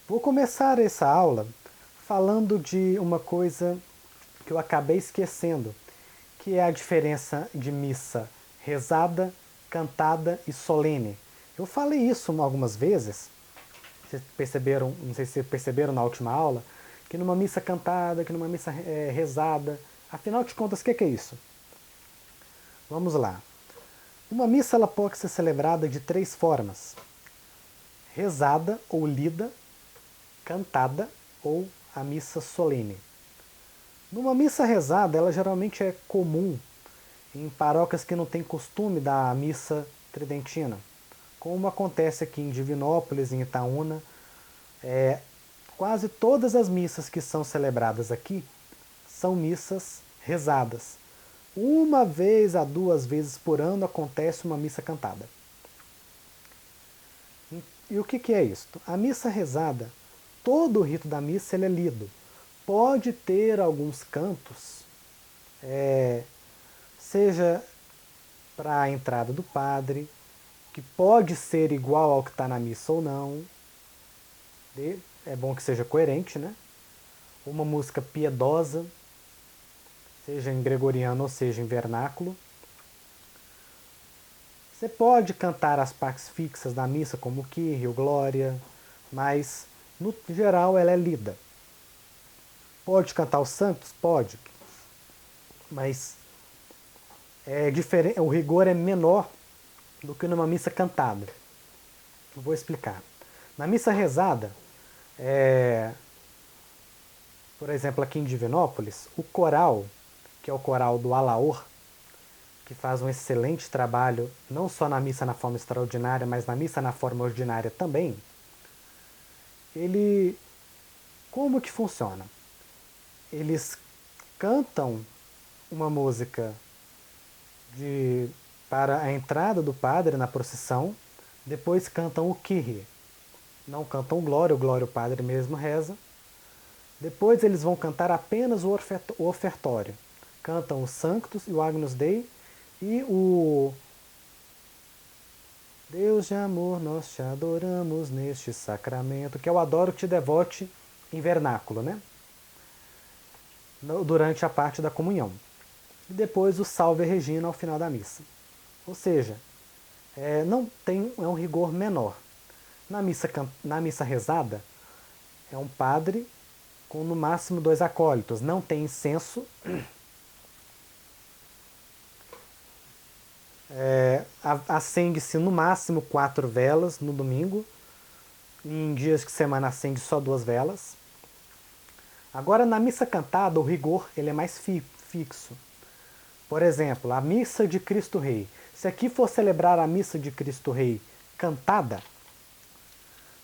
Vou começar essa aula falando de uma coisa que eu acabei esquecendo, que é a diferença de missa rezada, cantada e solene. Eu falei isso algumas vezes, vocês perceberam, não sei se vocês perceberam na última aula, que numa missa cantada, que numa missa rezada, afinal de contas, o que é isso? Vamos lá. Uma missa ela pode ser celebrada de três formas: rezada ou lida, cantada ou a missa solene. Numa missa rezada, ela geralmente é comum em paróquias que não têm costume da missa tridentina, como acontece aqui em Divinópolis, em Itaúna. Quase todas as missas que são celebradas aqui são missas rezadas. Uma vez a duas vezes por ano acontece uma missa cantada. E o que é isso? A missa rezada, todo o rito da missa ele é lido. Pode ter alguns cantos, seja para a entrada do padre, que pode ser igual ao que está na missa ou não. É bom que seja coerente, né? Uma música piedosa, seja em gregoriano ou seja em vernáculo. Você pode cantar as partes fixas da missa, como o Kyrie, o Glória, mas no geral ela é lida. Pode cantar os santos? Pode, mas o rigor é menor do que numa missa cantada. Eu vou explicar. Na missa rezada, por exemplo, aqui em Divinópolis, o coral, que é o coral do Alaor, que faz um excelente trabalho, não só na missa na forma extraordinária, mas na missa na forma ordinária também, ele, como que funciona? Eles cantam uma música para a entrada do padre na procissão, depois cantam o Kyrie. Não cantam o Glória o padre mesmo reza. Depois eles vão cantar apenas o ofertório. Cantam o Sanctus e o Agnus Dei e o Deus de amor, nós te adoramos neste sacramento, que é o Adoro-te Devote em vernáculo, né? Durante a parte da comunhão. E depois o Salve Regina ao final da missa. Ou seja, não tem, é um rigor menor. Na missa rezada, é um padre com no máximo 2 acólitos. Não tem incenso. Acende-se no máximo 4 velas no domingo. Em dias de semana acende só 2 velas. Agora, na missa cantada, o rigor ele é mais fixo. Por exemplo, a missa de Cristo Rei. Se aqui for celebrar a missa de Cristo Rei cantada,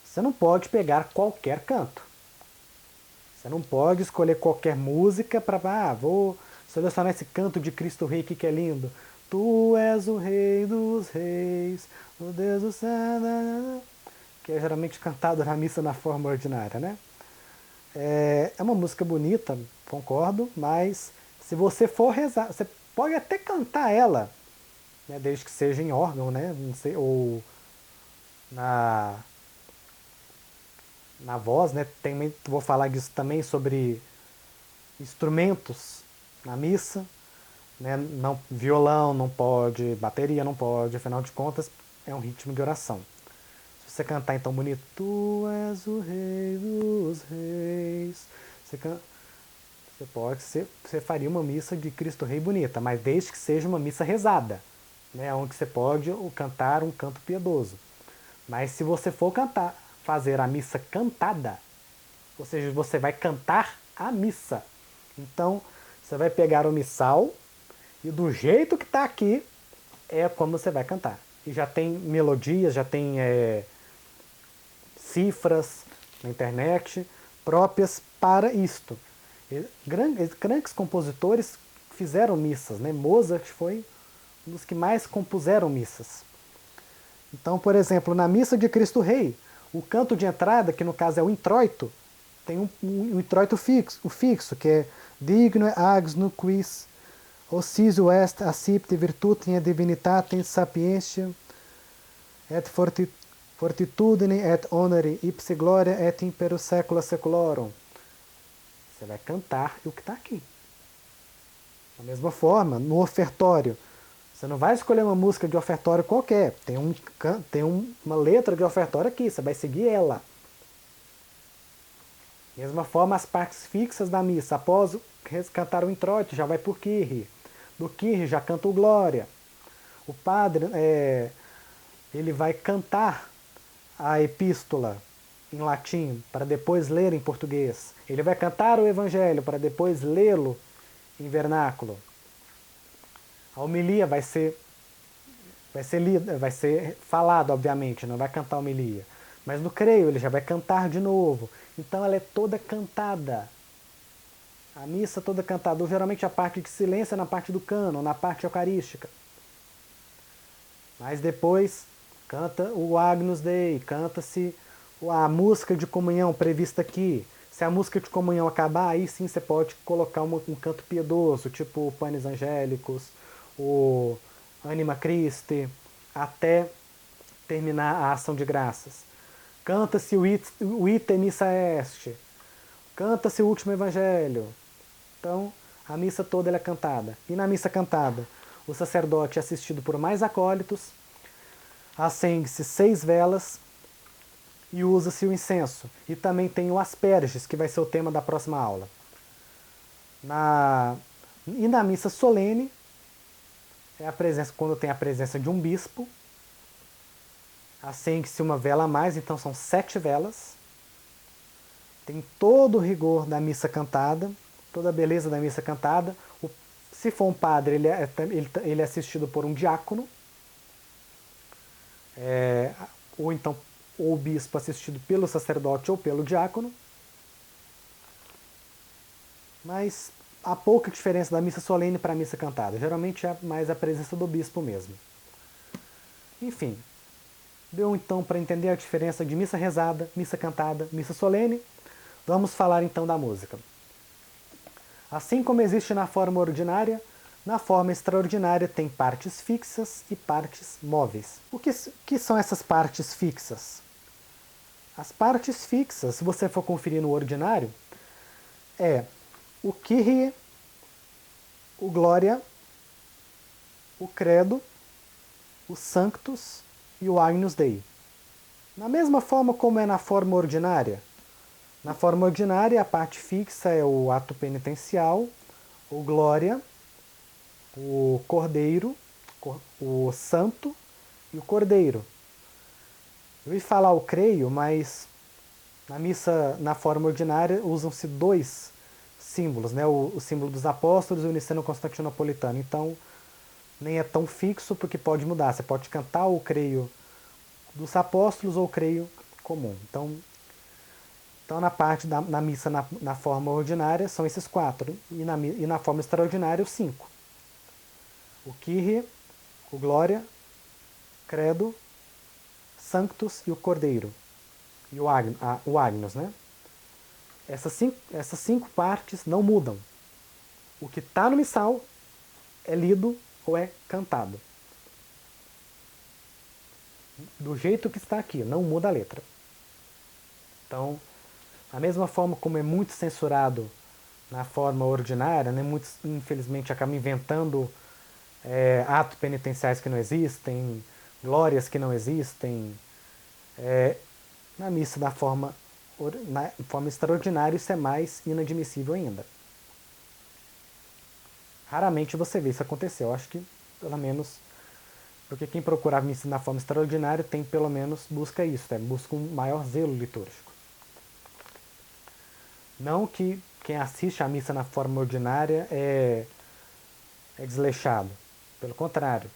você não pode pegar qualquer canto. Você não pode escolher qualquer música para, vou selecionar esse canto de Cristo Rei aqui que é lindo. Tu és o Rei dos Reis, o Deus do céu, que é geralmente cantado na missa na forma ordinária, né? É uma música bonita, concordo, mas se você for rezar, você pode até cantar ela, né, desde que seja em órgão, né? Não sei, ou na voz, né? Vou falar disso também sobre instrumentos na missa, né? Não, violão não pode, bateria não pode, afinal de contas é um ritmo de oração. Se você cantar então bonito, tu és o Rei dos Reis, você pode ser, você faria uma missa de Cristo Rei bonita, mas desde que seja uma missa rezada, né? Onde você pode cantar um canto piedoso. Mas se você for fazer a missa cantada, ou seja, você vai cantar a missa. Então, você vai pegar o missal e do jeito que está aqui, é como você vai cantar. E já tem melodias, já tem cifras na internet próprias para isto. Grandes compositores fizeram missas, né? Mozart foi um dos que mais compuseram missas. Então, por exemplo, na missa de Cristo Rei, o canto de entrada, que no caso é o introito, tem um introito fixo, que é Digno ags no quis, occisio est accipite virtutem et divinitatem sapientia et Fortitudine et honori ipse gloria et imperio secula seculorum. Você vai cantar o que está aqui. Da mesma forma, no ofertório, você não vai escolher uma música de ofertório qualquer. Tem uma letra de ofertório aqui, você vai seguir ela. Da mesma forma, as partes fixas da missa. Após cantar o introito, já vai por Kyrie. Do Kyrie já canta o Glória. O padre, ele vai cantar a epístola em latim, para depois ler em português. Ele vai cantar o evangelho, para depois lê-lo em vernáculo. A homilia vai ser lida, vai ser falada, obviamente, não vai cantar a homilia. Mas no creio ele já vai cantar de novo. Então ela é toda cantada. A missa toda cantada. Ou geralmente a parte de silêncio é na parte do cânon, na parte eucarística. Mas depois canta o Agnus Dei, canta-se a música de comunhão prevista aqui. Se a música de comunhão acabar, aí sim você pode colocar um canto piedoso, tipo o Panis Angelicus, o Anima Christi, até terminar a ação de graças. Canta-se o Ite Missa Est, canta-se o último evangelho. Então, a missa toda é cantada. E na missa cantada, o sacerdote é assistido por mais acólitos, acende-se 6 velas e usa-se o incenso. E também tem o asperges, que vai ser o tema da próxima aula. E na missa solene, quando tem a presença de um bispo, acende-se uma vela a mais, então são 7 velas. Tem todo o rigor da missa cantada, toda a beleza da missa cantada. Se for um padre, ele é assistido por um diácono, ou então o bispo assistido pelo sacerdote ou pelo diácono. Mas há pouca diferença da missa solene para a missa cantada. Geralmente é mais a presença do bispo mesmo. Enfim, deu então para entender a diferença de missa rezada, missa cantada, missa solene. Vamos falar então da música. Assim como existe na forma ordinária, na forma extraordinária tem partes fixas e partes móveis. O que são essas partes fixas? As partes fixas, se você for conferir no ordinário, é o Kyrie, o Glória, o Credo, o Sanctus e o Agnus Dei. Da mesma forma como é na forma ordinária. Na forma ordinária, a parte fixa é o ato penitencial, o Glória, o Cordeiro, o Santo e o Cordeiro. Eu ia falar o Creio, mas na missa, na forma ordinária, usam-se 2 símbolos, né? O símbolo dos apóstolos e o niceno-constantinopolitano. Então, nem é tão fixo porque pode mudar. Você pode cantar o Creio dos apóstolos ou o Creio comum. Então na missa na forma ordinária são esses 4. E na forma extraordinária, os 5. O Kyrie, o Glória, Credo, Sanctus e o Cordeiro. E o Agnus, né? Essas 5 partes não mudam. O que está no missal é lido ou é cantado. Do jeito que está aqui, não muda a letra. Então, da mesma forma como é muito censurado na forma ordinária, né, muitos infelizmente acabam inventando atos penitenciais que não existem, glórias que não existem. Na missa na forma extraordinária isso é mais inadmissível ainda. Raramente você vê isso acontecer. Eu acho que, pelo menos, porque quem procura a missa na forma extraordinária tem, pelo menos, busca isso, busca um maior zelo litúrgico. Não que quem assiste a missa na forma ordinária é desleixado. Pelo contrário,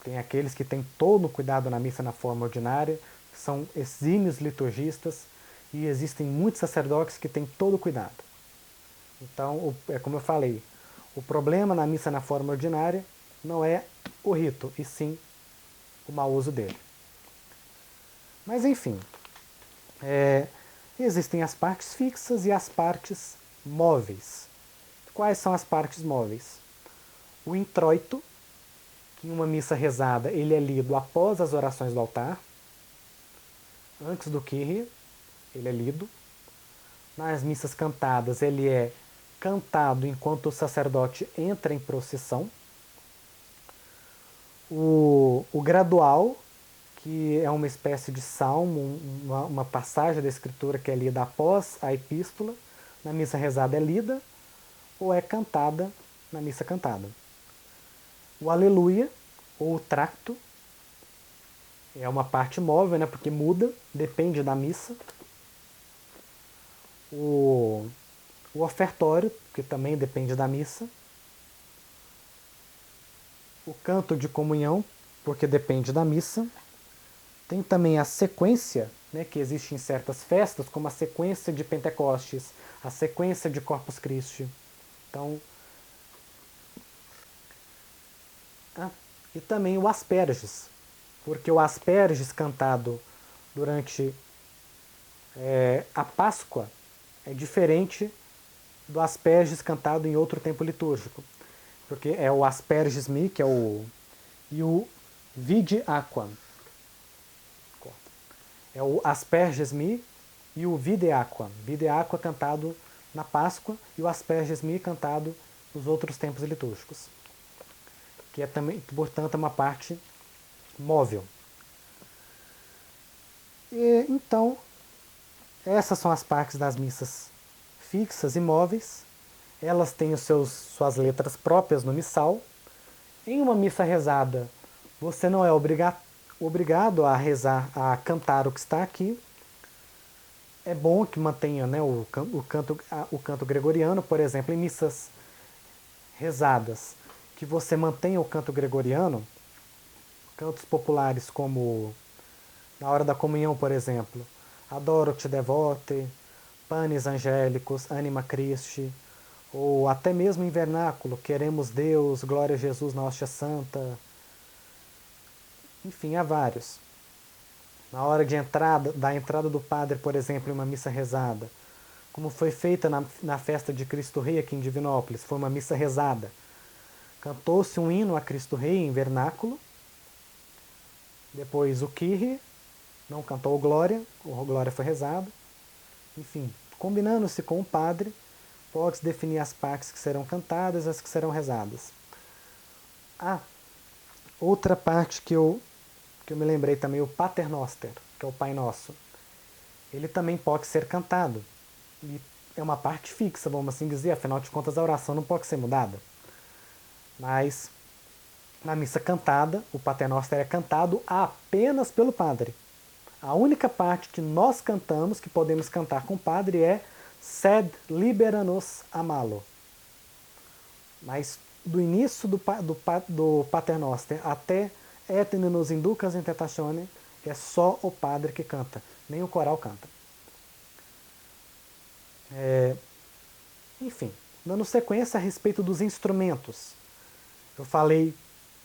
tem aqueles que têm todo o cuidado na missa na forma ordinária, são exímios liturgistas, e existem muitos sacerdotes que têm todo o cuidado. Então, é como eu falei, o problema na missa na forma ordinária não é o rito, e sim o mau uso dele. Mas enfim, existem as partes fixas e as partes móveis. Quais são as partes móveis? O introito, que em uma missa rezada ele é lido após as orações do altar. Antes do Kyrie, ele é lido. Nas missas cantadas, ele é cantado enquanto o sacerdote entra em procissão. O gradual, que é uma espécie de salmo, uma passagem da escritura que é lida após a epístola, na missa rezada é lida ou é cantada na missa cantada. O aleluia, ou o tracto, é uma parte móvel, né, porque muda, depende da missa. O ofertório, que também depende da missa. O canto de comunhão, porque depende da missa. Tem também a sequência, né, que existe em certas festas, como a sequência de Pentecostes, a sequência de Corpus Christi. Então, e também o asperges, porque o asperges cantado durante a Páscoa é diferente do asperges cantado em outro tempo litúrgico, porque é o asperges mi, que é o e o vide aquam. É o asperges mi e o vide aquam. Vide aqua cantado na Páscoa e o asperges mi cantado nos outros tempos litúrgicos, que é também, portanto, uma parte móvel. E, então, essas são as partes das missas fixas e móveis. Elas têm suas letras próprias no missal. Em uma missa rezada, você não é obrigado a rezar, a cantar o que está aqui. É bom que mantenha, né, o canto gregoriano, por exemplo, em missas rezadas, que você mantenha o canto gregoriano, cantos populares como na hora da comunhão, por exemplo, Adoro-te devote, Panis Angélicos, Anima Christi, ou até mesmo em vernáculo, Queremos Deus, Glória a Jesus na Hóstia Santa. Enfim, há vários. Na hora da entrada do padre, por exemplo, em uma missa rezada, como foi feita na festa de Cristo Rei aqui em Divinópolis, foi uma missa rezada. Cantou-se um hino a Cristo Rei em vernáculo, depois o Kyrie, não cantou o Glória, o Glória foi rezado. Enfim, combinando-se com o padre, pode-se definir as partes que serão cantadas e as que serão rezadas. Outra parte que eu me lembrei também, o Paternoster, que é o Pai Nosso. Ele também pode ser cantado. E é uma parte fixa, vamos assim dizer, afinal de contas a oração não pode ser mudada. Mas na missa cantada, o Paternoster é cantado apenas pelo padre. A única parte que nós cantamos, que podemos cantar com o padre, é Sed libera-nos amalo. Mas do início do Paternoster até Etne nos inducas in tentatione, é só o padre que canta, nem o coral canta. Enfim, dando sequência a respeito dos instrumentos. Eu falei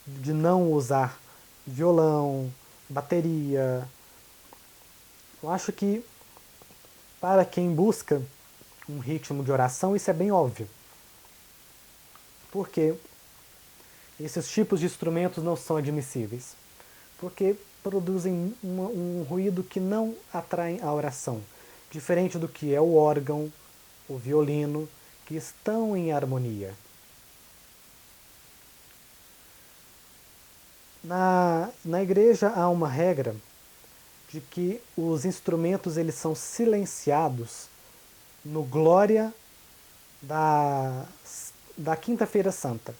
de não usar violão, bateria. Eu acho que para quem busca um ritmo de oração, isso é bem óbvio. Porque esses tipos de instrumentos não são admissíveis. Porque produzem um ruído que não atrai a oração. Diferente do que é o órgão, o violino, que estão em harmonia. Na igreja há uma regra de que os instrumentos eles são silenciados no Glória da Quinta-feira Santa.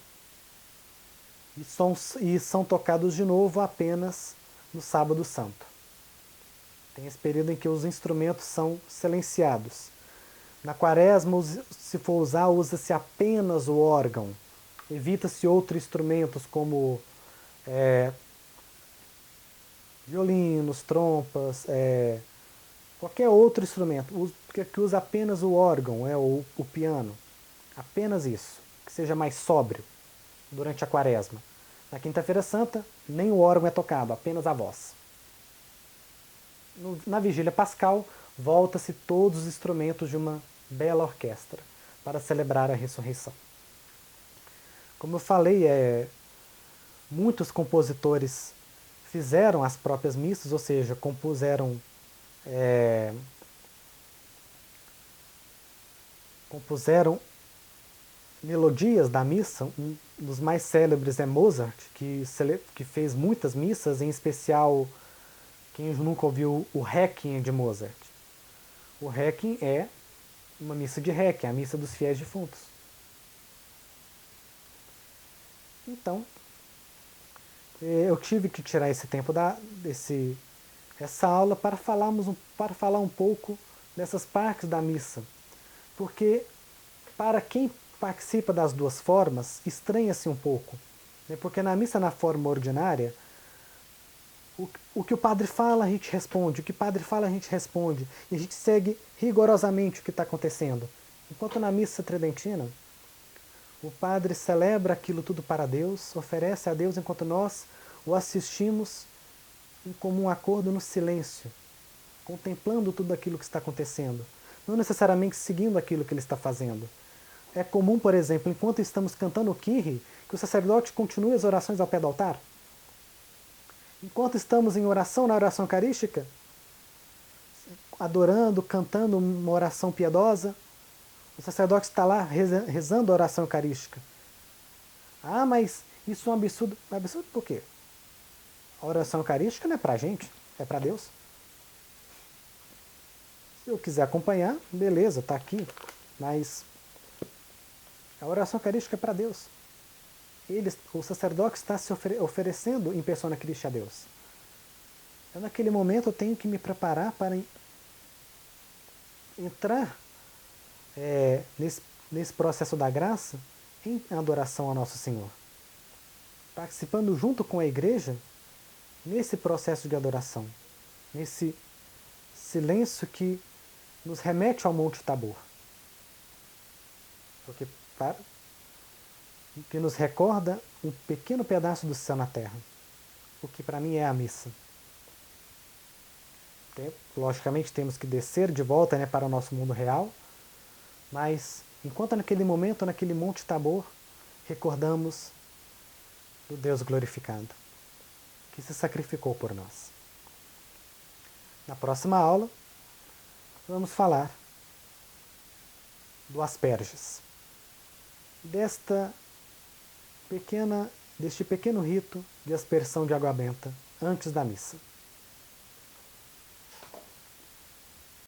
E são tocados de novo apenas no Sábado Santo. Tem esse período em que os instrumentos são silenciados. Na Quaresma, se for usar, usa-se apenas o órgão. Evita-se outros instrumentos como violinos, trompas, qualquer outro instrumento que usa apenas o órgão, o piano. Apenas isso, que seja mais sóbrio durante a Quaresma. Na Quinta-feira Santa, nem o órgão é tocado, apenas a voz. Na Vigília Pascal, volta-se todos os instrumentos de uma bela orquestra para celebrar a ressurreição. Como eu falei, muitos compositores fizeram as próprias missas, ou seja, compuseram compuseram melodias da missa. Um dos mais célebres é Mozart, que fez muitas missas, em especial, quem nunca ouviu o Requiem de Mozart. O Requiem é uma missa de Requiem, a missa dos fiéis defuntos. Então, eu tive que tirar esse tempo essa aula para falar um pouco dessas partes da missa. Porque, para quem participa das duas formas, estranha-se um pouco. Né? Porque na missa, na forma ordinária, o que o padre fala, a gente responde. O que o padre fala, a gente responde. E a gente segue rigorosamente o que está acontecendo. Enquanto na missa tridentina, o padre celebra aquilo tudo para Deus, oferece a Deus enquanto nós o assistimos em comum acordo no silêncio, contemplando tudo aquilo que está acontecendo, não necessariamente seguindo aquilo que ele está fazendo. É comum, por exemplo, enquanto estamos cantando o Kyrie, que o sacerdote continue as orações ao pé do altar. Enquanto estamos em oração, na oração eucarística, adorando, cantando uma oração piedosa, o sacerdote está lá rezando a oração eucarística. Ah, mas isso é um absurdo. Absurdo por quê? A oração eucarística não é para a gente, é para Deus. Se eu quiser acompanhar, beleza, está aqui. Mas a oração eucarística é para Deus. O sacerdote está se oferecendo em persona Christi a Deus. Eu, naquele momento, eu tenho que me preparar para entrar nesse processo da graça em adoração a Nosso Senhor. Participando junto com a igreja nesse processo de adoração. Nesse silêncio que nos remete ao Monte Tabor. Porque que nos recorda um pequeno pedaço do céu na terra. O que para mim é a missa. Logicamente temos que descer de volta, né, para o nosso mundo real, mas enquanto naquele momento, naquele Monte Tabor, recordamos do Deus glorificado, que se sacrificou por nós. Na próxima aula, vamos falar do Asperges, deste pequeno rito de aspersão de água benta antes da missa.